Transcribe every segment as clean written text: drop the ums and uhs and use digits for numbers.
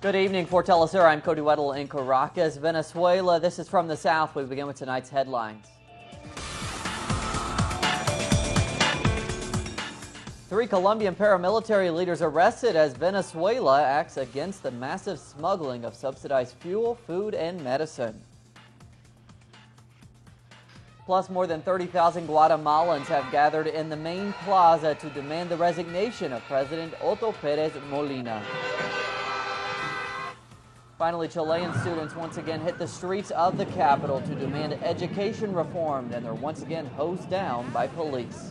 Good evening for Telesur. I'm Cody Weddle in Caracas, Venezuela. This is From the South. We begin with tonight's headlines. 3 Colombian paramilitary leaders arrested as Venezuela acts against the massive smuggling of subsidized fuel, food, and medicine. Plus, more than 30,000 Guatemalans have gathered in the main plaza to demand the resignation of President Otto Pérez Molina. Finally, Chilean students once again hit the streets of the capital to demand education reform, and they're once again hosed down by police.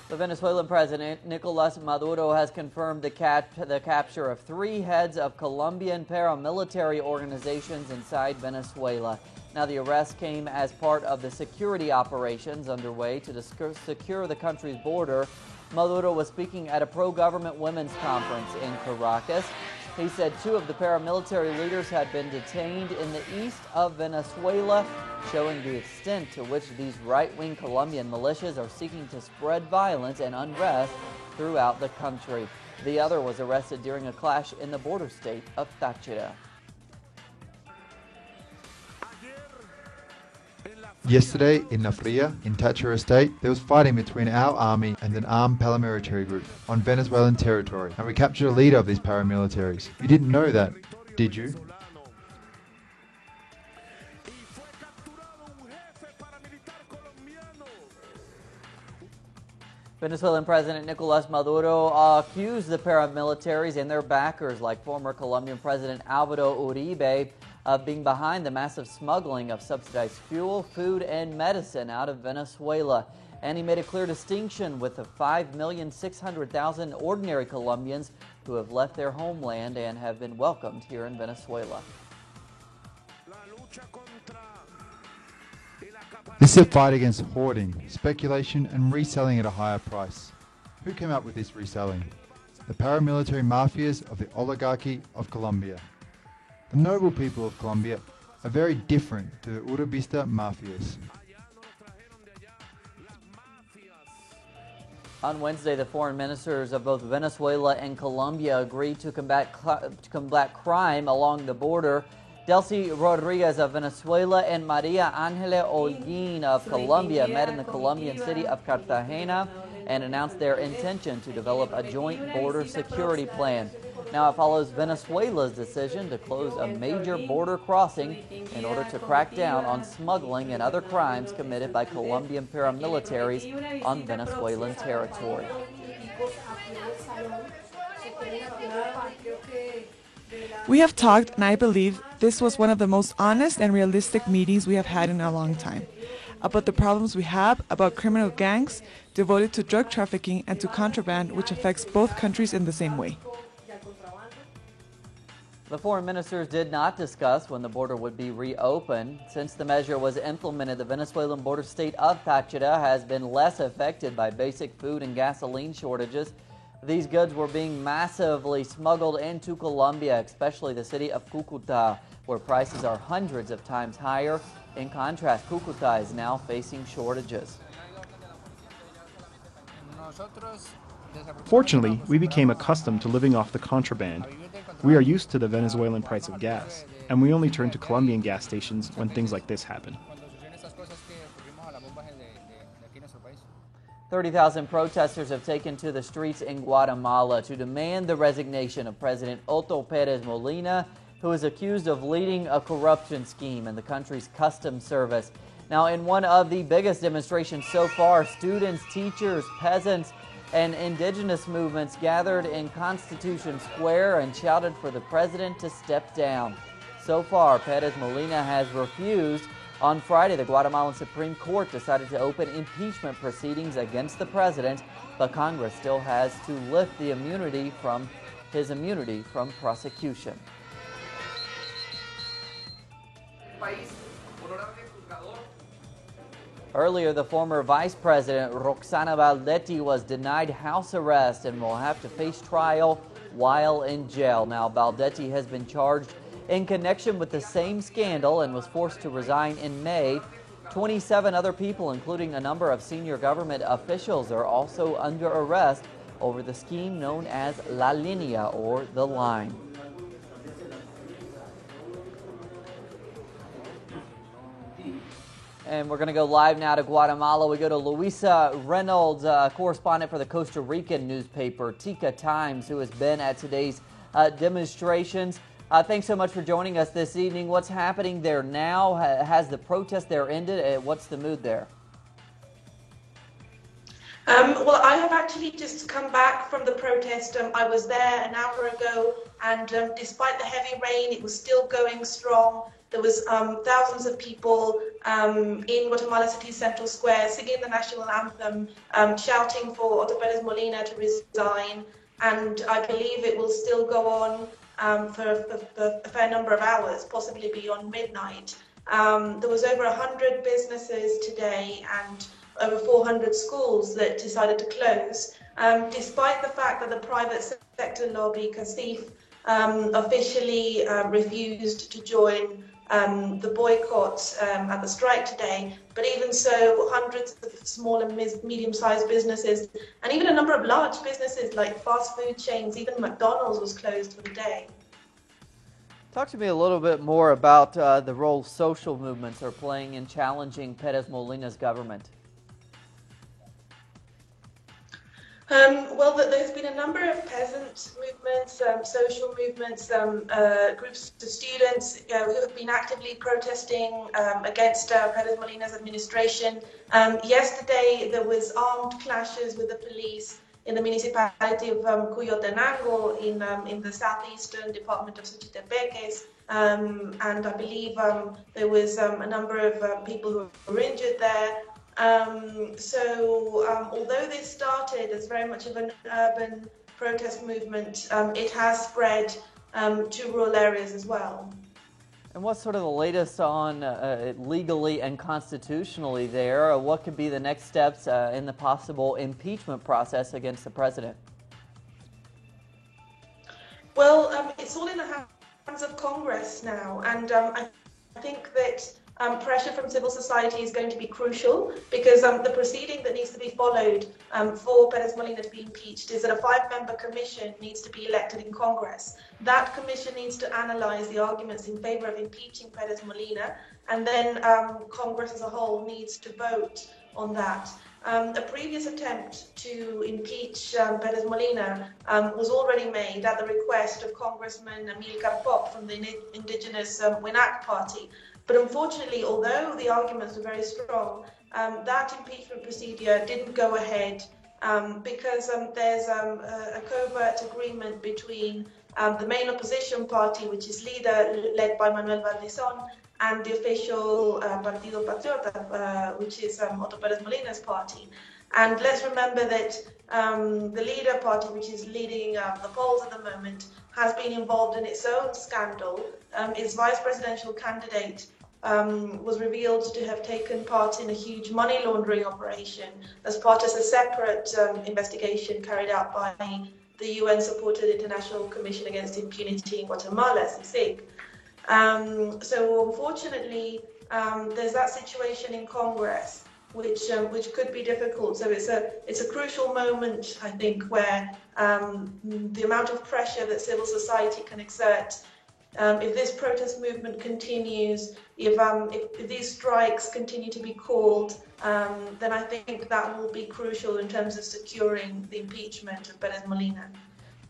The Venezuelan president, Nicolas Maduro, has confirmed the capture of 3 heads of Colombian paramilitary organizations inside Venezuela. Now, the arrest came as part of the security operations underway to secure the country's border. Maduro was speaking at a pro-government women's conference in Caracas. He said 2 of the paramilitary leaders had been detained in the east of Venezuela, showing the extent to which these right-wing Colombian militias are seeking to spread violence and unrest throughout the country. The other was arrested during a clash in the border state of Táchira. Yesterday, in La Fria, in Táchira State, there was fighting between our army and an armed paramilitary group on Venezuelan territory, and we captured a leader of these paramilitaries. You didn't know that, did you? Venezuelan President Nicolas Maduro accused the paramilitaries and their backers, like former Colombian President Álvaro Uribe, of being behind the massive smuggling of subsidized fuel, food, and medicine out of Venezuela. And he made a clear distinction with the 5,600,000 ordinary Colombians who have left their homeland and have been welcomed here in Venezuela. This is a fight against hoarding, speculation, and reselling at a higher price. Who came up with this reselling? The paramilitary mafias of the oligarchy of Colombia. The noble people of Colombia are very different to the Uribista mafias. On Wednesday, the foreign ministers of both Venezuela and Colombia agreed to combat crime along the border. Delcy Rodriguez of Venezuela and Maria Ángela Holguín of Colombia met in the Colombian city of Cartagena and announced their intention to develop a joint border security plan. Now it follows Venezuela's decision to close a major border crossing in order to crack down on smuggling and other crimes committed by Colombian paramilitaries on Venezuelan territory. We have talked, and I believe this was one of the most honest and realistic meetings we have had in a long time, about the problems we have about criminal gangs devoted to drug trafficking and to contraband, which affects both countries in the same way. The foreign ministers did not discuss when the border would be reopened. Since the measure was implemented, the Venezuelan border state of Táchira has been less affected by basic food and gasoline shortages. These goods were being massively smuggled into Colombia, especially the city of Cúcuta, where prices are hundreds of times higher. In contrast, Cúcuta is now facing shortages. Fortunately, we became accustomed to living off the contraband. We are used to the Venezuelan price of gas, and we only turn to Colombian gas stations when things like this happen. 30,000 protesters have taken to the streets in Guatemala to demand the resignation of President Otto Pérez Molina, who is accused of leading a corruption scheme in the country's customs service. Now, in one of the biggest demonstrations so far, students, teachers, peasants, and indigenous movements gathered in Constitution Square and shouted for the president to step down. So far, Pérez Molina has refused. On Friday, the Guatemalan Supreme Court decided to open impeachment proceedings against the president, but Congress still has to lift the immunity from prosecution. Earlier, the former Vice President Roxana Baldetti was denied house arrest and will have to face trial while in jail. Now, Baldetti has been charged in connection with the same scandal and was forced to resign in May. 27 other people, including a number of senior government officials, are also under arrest over the scheme known as La Línea, or the Line. And we're going to go live now to Guatemala. We go to Luisa Reynolds, correspondent for the Costa Rican newspaper Tica Times, who has been at today's demonstrations. Thanks so much for joining us this evening. What's happening there now? Has the protest there ended? What's the mood there? Well, I have actually just come back from the protest. I was there an hour ago, and despite the heavy rain, it was still going strong. There was thousands of people in Guatemala City Central Square singing the national anthem, shouting for Otto Pérez Molina to resign, and I believe it will still go on for a fair number of hours, possibly beyond midnight. There was over 100 businesses today and over 400 schools that decided to close, despite the fact that the private sector lobby, CACIF, officially refused to join the boycott at the strike today. But even so, hundreds of small and medium-sized businesses, and even a number of large businesses like fast food chains, even McDonald's was closed for the day. Talk to me a little bit more about the role social movements are playing in challenging Pérez Molina's government. Well, there's been a number of peasant movements, social movements, groups of students who have been actively protesting against Pérez Molina's administration. Yesterday, there was armed clashes with the police in the municipality of Cuyotenango in the southeastern department of Suchitepeques, and I believe there was a number of people who were injured there. Although this started as very much of an urban protest movement, it has spread to rural areas as well. And what's sort of the latest on legally and constitutionally there? What could be the next steps in the possible impeachment process against the president? Well, it's all in the hands of Congress now, and I think that pressure from civil society is going to be crucial, because the proceeding that needs to be followed for Pérez Molina to be impeached is that a 5-member commission needs to be elected in Congress. That commission needs to analyze the arguments in favor of impeaching Pérez Molina, and then Congress as a whole needs to vote on that. A previous attempt to impeach Pérez Molina was already made at the request of Congressman Amílcar Pop from the indigenous WINAC party. But unfortunately, although the arguments were very strong, that impeachment procedure didn't go ahead because there's a covert agreement between the main opposition party, which is led by Manuel Valdizón, and the official Partido Patriota, which is Otto Pérez Molina's party. And let's remember that the leader party, which is leading the polls at the moment, has been involved in its own scandal. Its vice presidential candidate was revealed to have taken part in a huge money laundering operation as part of a separate investigation carried out by the UN-supported International Commission Against Impunity in Guatemala, CICIG. So unfortunately, there's that situation in Congress, which could be difficult. So it's a crucial moment, I think, where the amount of pressure that civil society can exert, if this protest movement continues, if these strikes continue to be called, then I think that will be crucial in terms of securing the impeachment of Pérez Molina.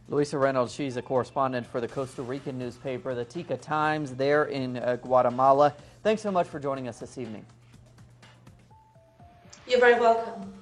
Luisa Reynolds, she's a correspondent for the Costa Rican newspaper, the Tica Times, there in Guatemala. Thanks so much for joining us this evening. You're very welcome.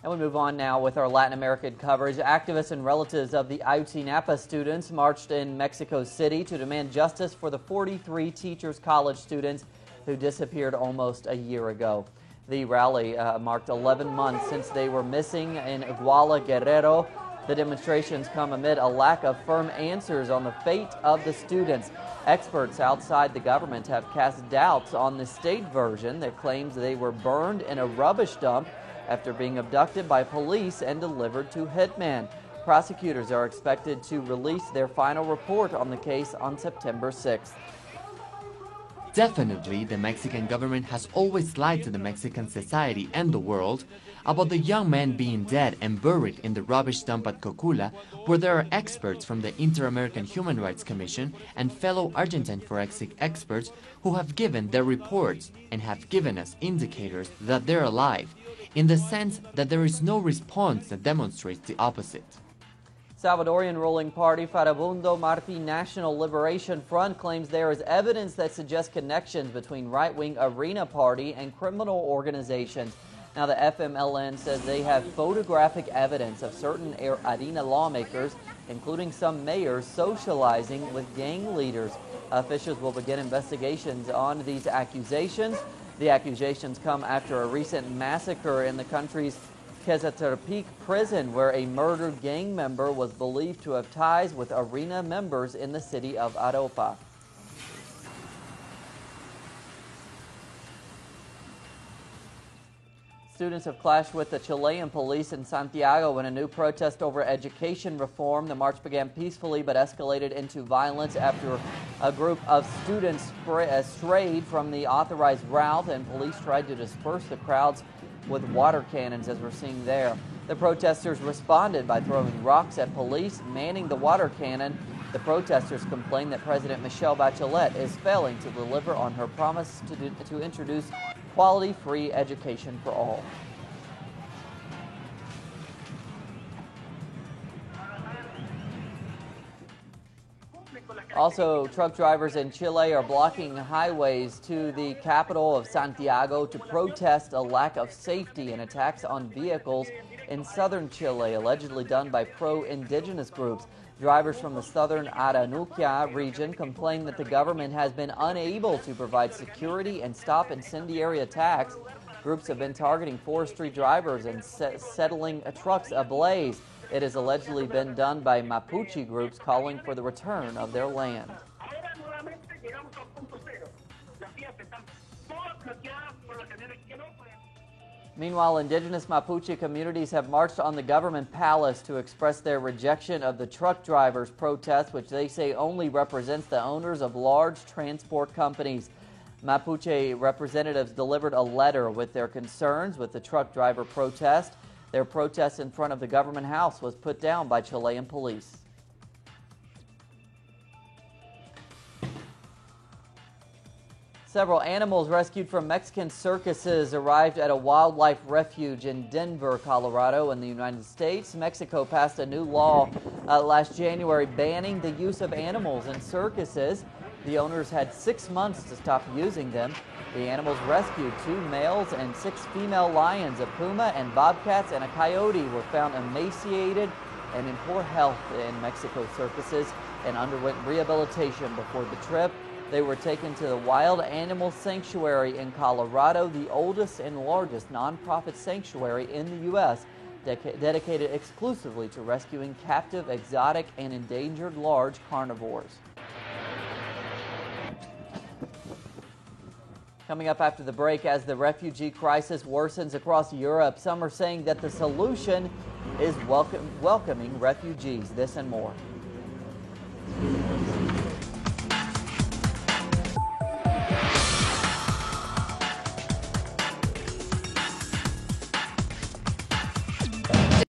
And we move on now with our Latin American coverage. Activists and relatives of the Ayotzinapa students marched in Mexico City to demand justice for the 43 Teachers College students who disappeared almost a year ago. The rally marked 11 months since they were missing in Iguala, Guerrero. The demonstrations come amid a lack of firm answers on the fate of the students. Experts outside the government have cast doubts on the state version that claims they were burned in a rubbish dump after being abducted by police and delivered to hitmen. Prosecutors are expected to release their final report on the case on September 6th. Definitely, the Mexican government has always lied to the Mexican society and the world about the young men being dead and buried in the rubbish dump at Cocula, where there are experts from the Inter-American Human Rights Commission and fellow Argentine forensic experts who have given their reports and have given us indicators that they're alive, in the sense that there is no response that demonstrates the opposite. Salvadorian ruling party Farabundo Marti National Liberation Front claims there is evidence that suggests connections between right-wing Arena Party and criminal organizations. Now, the FMLN says they have photographic evidence of certain Arena lawmakers, including some mayors, socializing with gang leaders. Officials will begin investigations on these accusations. The accusations come after a recent massacre in the country's Quetzaltepeque prison, where a murdered gang member was believed to have ties with Arena members in the city of Aropa. Students have clashed with the Chilean police in Santiago in a new protest over education reform. The march began peacefully but escalated into violence after a group of students strayed from the authorized route, and police tried to disperse the crowds with water cannons, as we're seeing there. The protesters responded by throwing rocks at police, manning the water cannon. The protesters complained that President Michelle Bachelet is failing to deliver on her promise to introduce quality free education for all. Also, truck drivers in Chile are blocking highways to the capital of Santiago to protest a lack of safety and attacks on vehicles in southern Chile, allegedly done by pro-indigenous groups. Drivers from the southern Araucanía region complain that the government has been unable to provide security and stop incendiary attacks. Groups have been targeting forestry drivers and settling trucks ablaze. It has allegedly been done by Mapuche groups calling for the return of their land. Meanwhile, indigenous Mapuche communities have marched on the government palace to express their rejection of the truck drivers' protest, which they say only represents the owners of large transport companies. Mapuche representatives delivered a letter with their concerns with the truck driver protest. Their protest in front of the government house was put down by Chilean police. Several animals rescued from Mexican circuses arrived at a wildlife refuge in Denver, Colorado, in the United States. Mexico passed a new law last January banning the use of animals in circuses. The owners had 6 months to stop using them. The animals rescued 2 males and 6 female lions. A puma and bobcats and a coyote were found emaciated and in poor health in Mexico circuses and underwent rehabilitation before the trip. They were taken to the Wild Animal Sanctuary in Colorado, the oldest and largest nonprofit sanctuary in the U.S., dedicated exclusively to rescuing captive, exotic, and endangered large carnivores. Coming up after the break, as the refugee crisis worsens across Europe, some are saying that the solution is welcoming refugees. This and more.